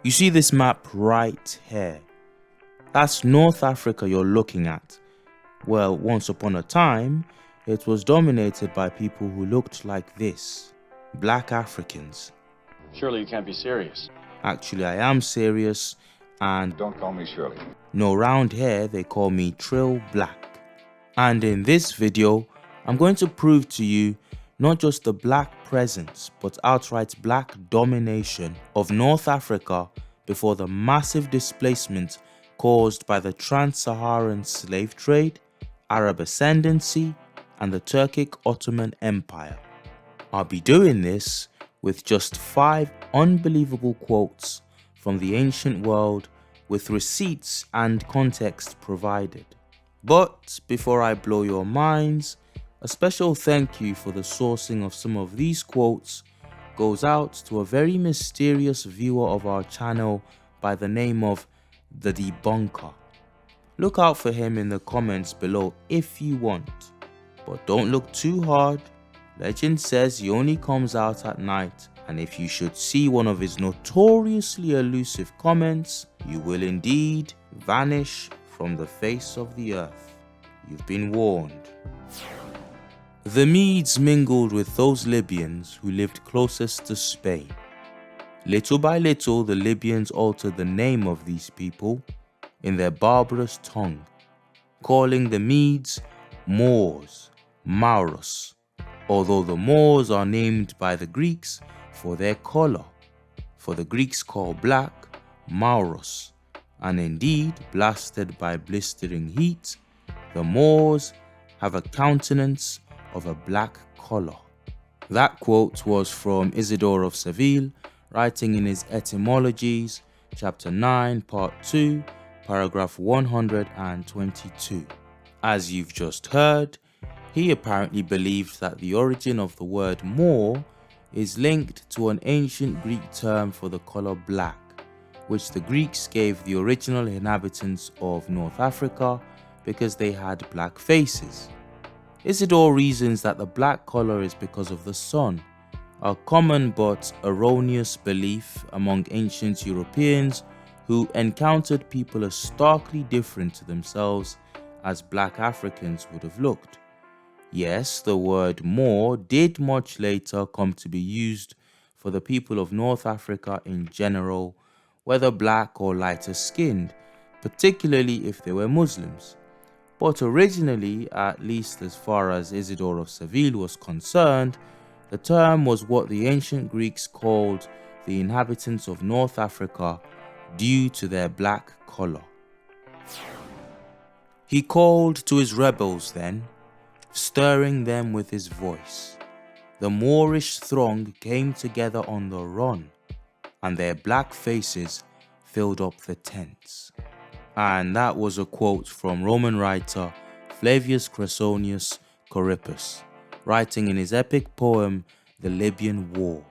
You see this map right here? That's North Africa you're looking at. Well, once upon a time, it was dominated by people who looked like this. Black Africans. Surely you can't be serious. Actually, I am serious, and don't call me Shirley. No, round here they call me Trillblack. And in this video, I'm going to prove to you not just the black presence, but outright black domination of North Africa before the massive displacement caused by the trans-Saharan slave trade, Arab ascendancy, and the Turkic Ottoman Empire. I'll be doing this with just 5 unbelievable quotes from the ancient world with receipts and context provided. But before I blow your minds, a special thank you for the sourcing of some of these quotes goes out to a very mysterious viewer of our channel by the name of The Debunker. Look out for him in the comments below if you want, but don't look too hard. Legend says he only comes out at night, and if you should see one of his notoriously elusive comments, you will indeed vanish from the face of the earth. You've been warned. The Medes mingled with those Libyans who lived closest to Spain. Little by little, the Libyans altered the name of these people in their barbarous tongue, calling the Medes Moors, Mauros, although the Moors are named by the Greeks for their color, for the Greeks call black Mauros, and indeed, blasted by blistering heat, the Moors have a countenance of a black color. That quote was from Isidore of Seville, writing in his Etymologies, chapter 9, part 2, paragraph 122. As you've just heard, he apparently believed that the origin of the word Moor is linked to an ancient Greek term for the color black, which the Greeks gave the original inhabitants of North Africa because they had black faces. Isidore reasons that the black color is because of the sun, a common but erroneous belief among ancient Europeans who encountered people as starkly different to themselves as black Africans would have looked. Yes, the word Moor did much later come to be used for the people of North Africa in general, whether black or lighter skinned, particularly if they were Muslims. But originally, at least as far as Isidore of Seville was concerned, the term was what the ancient Greeks called the inhabitants of North Africa due to their black color. He called to his rebels then, stirring them with his voice. The Moorish throng came together on the run, and their black faces filled up the tents. And that was a quote from Roman writer Flavius Cresonius Corippus, writing in his epic poem, The Libyan War.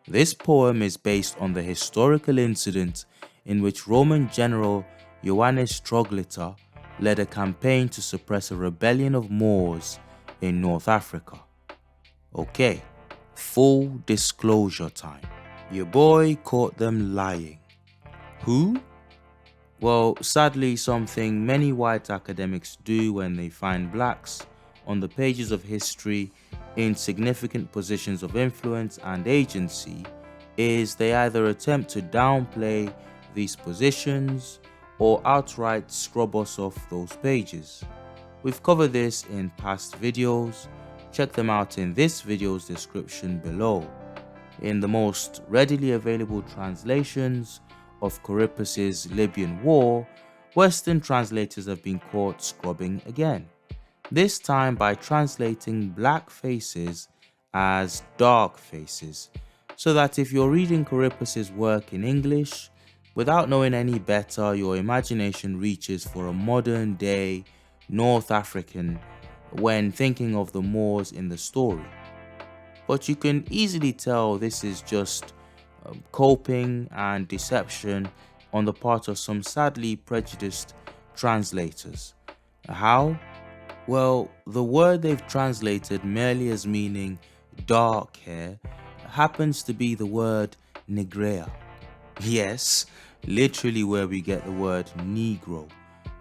This poem is based on the historical incident in which Roman general Ioannis Troglita led a campaign to suppress a rebellion of Moors in North Africa. Okay, full disclosure time. Your boy caught them lying. Who? Well, sadly, something many white academics do when they find blacks on the pages of history in significant positions of influence and agency is they either attempt to downplay these positions or outright scrub us off those pages. We've covered this in past videos. Check them out in this video's description below. In the most readily available translations of Corippus's Libyan War, Western translators have been caught scrubbing again, this time by translating black faces as dark faces, so that if you're reading Corippus's work in English, without knowing any better, your imagination reaches for a modern day North African when thinking of the Moors in the story. But you can easily tell this is just coping and deception on the part of some sadly prejudiced translators. How? Well, the word they've translated merely as meaning dark hair happens to be the word negrea. Yes, literally where we get the word Negro,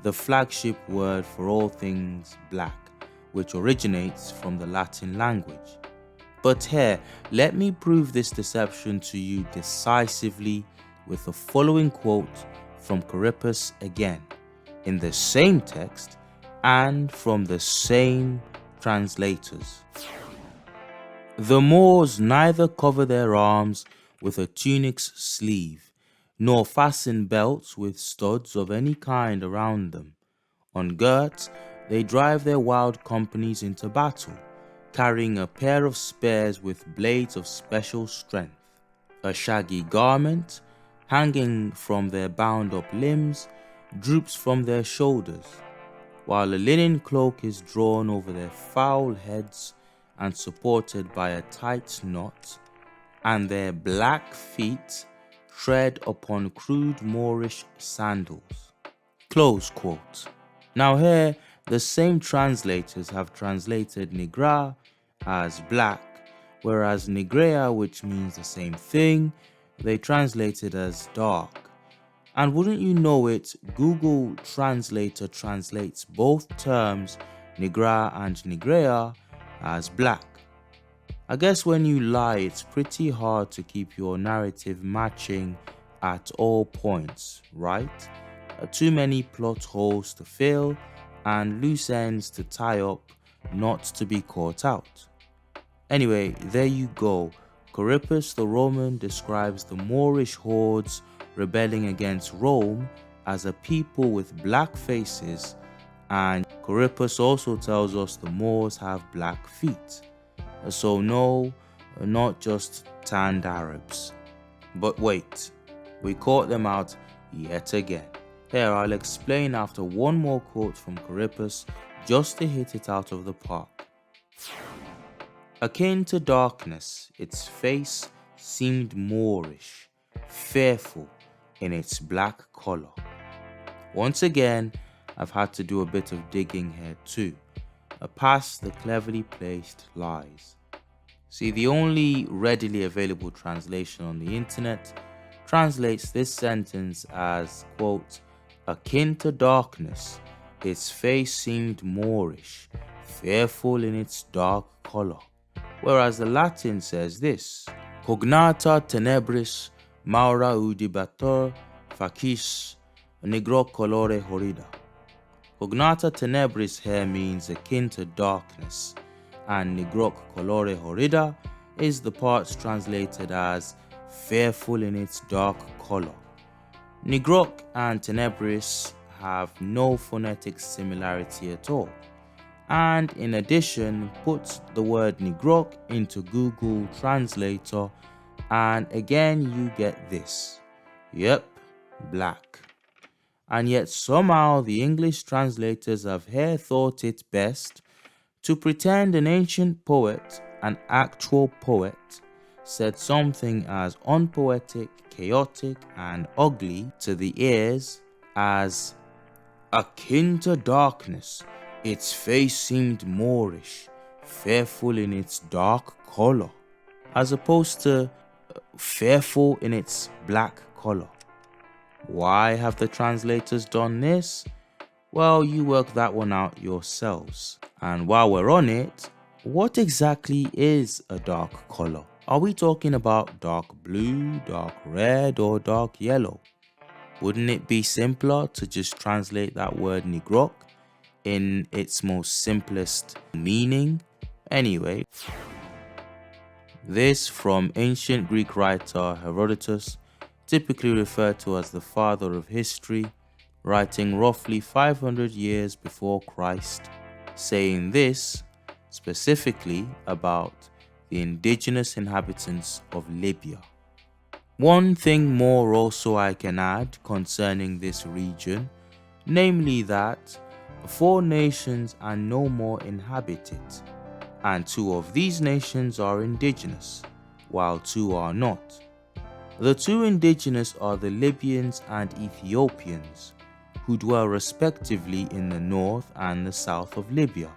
the flagship word for all things black, which originates from the Latin language. But here, let me prove this deception to you decisively with the following quote from Corippus again, in the same text and from the same translators. The Moors neither cover their arms with a tunic's sleeve, nor fasten belts with studs of any kind around them. Ungirt, they drive their wild companies into battle, carrying a pair of spears with blades of special strength. A shaggy garment, hanging from their bound-up limbs, droops from their shoulders, while a linen cloak is drawn over their foul heads and supported by a tight knot, and their black feet tread upon crude Moorish sandals. Close quote. Now here, the same translators have translated Nigra as black, whereas Nigrea, which means the same thing, they translated as dark. And wouldn't you know it, Google Translator translates both terms, Nigra and Nigrea, as black. I guess when you lie, it's pretty hard to keep your narrative matching at all points, right? Too many plot holes to fill and loose ends to tie up, not to be caught out. Anyway, there you go. Corippus the Roman describes the Moorish hordes rebelling against Rome as a people with black faces, and Corippus also tells us the Moors have black feet. So no, not just tanned Arabs. But wait, we caught them out yet again. Here, I'll explain after one more quote from Corippus just to hit it out of the park. Akin to darkness, its face seemed Moorish, fearful in its black color. Once again, I've had to do a bit of digging here too, past the cleverly placed lies. See, the only readily available translation on the internet translates this sentence as, quote, akin to darkness, its face seemed Moorish, fearful in its dark color. Whereas the Latin says this, cognata tenebris maura udibator facis negro colore horrida. Cognata tenebris here means akin to darkness, and nigroc colore horrida is the parts translated as fearful in its dark color. Nigroc and tenebris have no phonetic similarity at all. And in addition, put the word nigroc into Google Translator and again you get this. Yep, black. And yet somehow the English translators have here thought it best to pretend an ancient poet, an actual poet, said something as unpoetic, chaotic, and ugly to the ears as akin to darkness, its face seemed Moorish, fearful in its dark color, as opposed to fearful in its black color. Why have the translators done this? Well, you work that one out yourselves. And while we're on it, what exactly is a dark color? Are we talking about dark blue, dark red, or dark yellow? Wouldn't it be simpler to just translate that word nigroc in its most simplest meaning? Anyway, this from ancient Greek writer Herodotus, typically referred to as the father of history, writing roughly 500 years before Christ, saying this specifically about the indigenous inhabitants of Libya. One thing more also I can add concerning this region, namely that 4 nations and no more inhabit it, and 2 of these nations are indigenous, while 2 are not. The 2 indigenous are the Libyans and Ethiopians, who dwell respectively in the north and the south of Libya.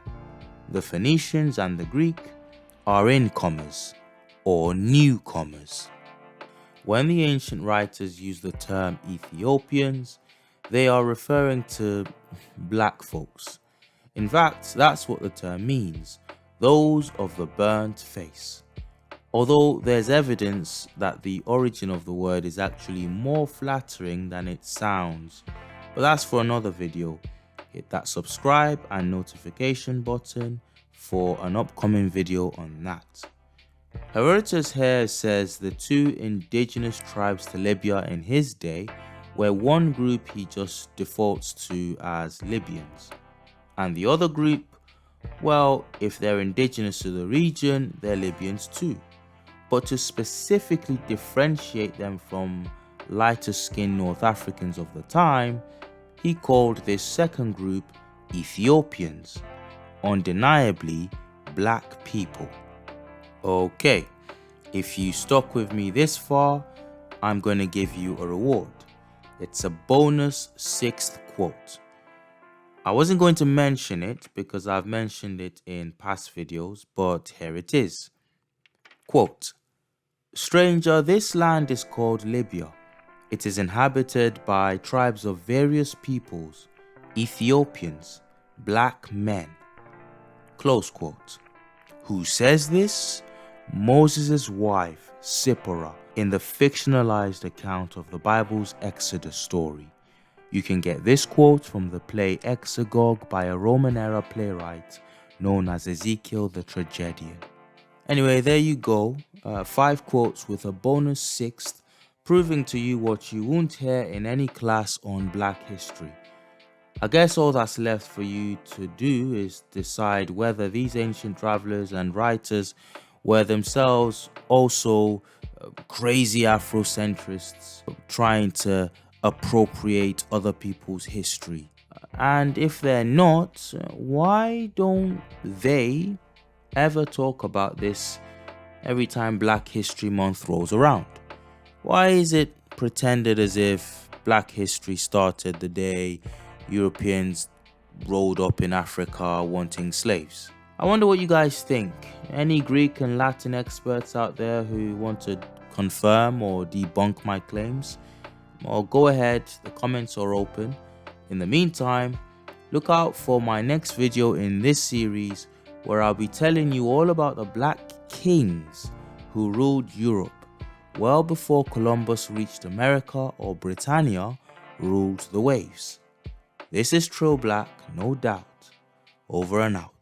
The Phoenicians and the Greek are incomers, or newcomers. When the ancient writers use the term Ethiopians, they are referring to black folks. In fact, that's what the term means, those of the burnt face. Although there's evidence that the origin of the word is actually more flattering than it sounds. But that's for another video. Hit that subscribe and notification button for an upcoming video on that. Herodotus here says the two indigenous tribes to Libya in his day were one group he just defaults to as Libyans. And the other group, well, if they're indigenous to the region, they're Libyans too. But to specifically differentiate them from lighter skinned North Africans of the time, he called this second group Ethiopians, undeniably black people. Okay, if you stuck with me this far, I'm going to give you a reward. It's a bonus 6th quote. I wasn't going to mention it because I've mentioned it in past videos, but here it is. Quote, "Stranger, this land is called Libya. It is inhabited by tribes of various peoples, Ethiopians, black men." Close quote. Who says this? Moses' wife, Zipporah, in the fictionalized account of the Bible's Exodus story. You can get this quote from the play Exegogue by a Roman-era playwright known as Ezekiel the Tragedian. Anyway, there you go. 5 quotes with a bonus 6th, proving to you what you won't hear in any class on Black history. I guess all that's left for you to do is decide whether these ancient travelers and writers were themselves also crazy Afrocentrists trying to appropriate other people's history. And if they're not, why don't they ever talk about this every time Black History Month rolls around? Why is it pretended as if Black history started the day Europeans rolled up in Africa wanting slaves? I wonder what you guys think. Any Greek and Latin experts out there who want to confirm or debunk my claims? Well, go ahead, the comments are open. In the meantime, look out for my next video in this series where I'll be telling you all about the black kings who ruled Europe well before Columbus reached America or Britannia ruled the waves. This is Trillblack, no doubt. Over and out.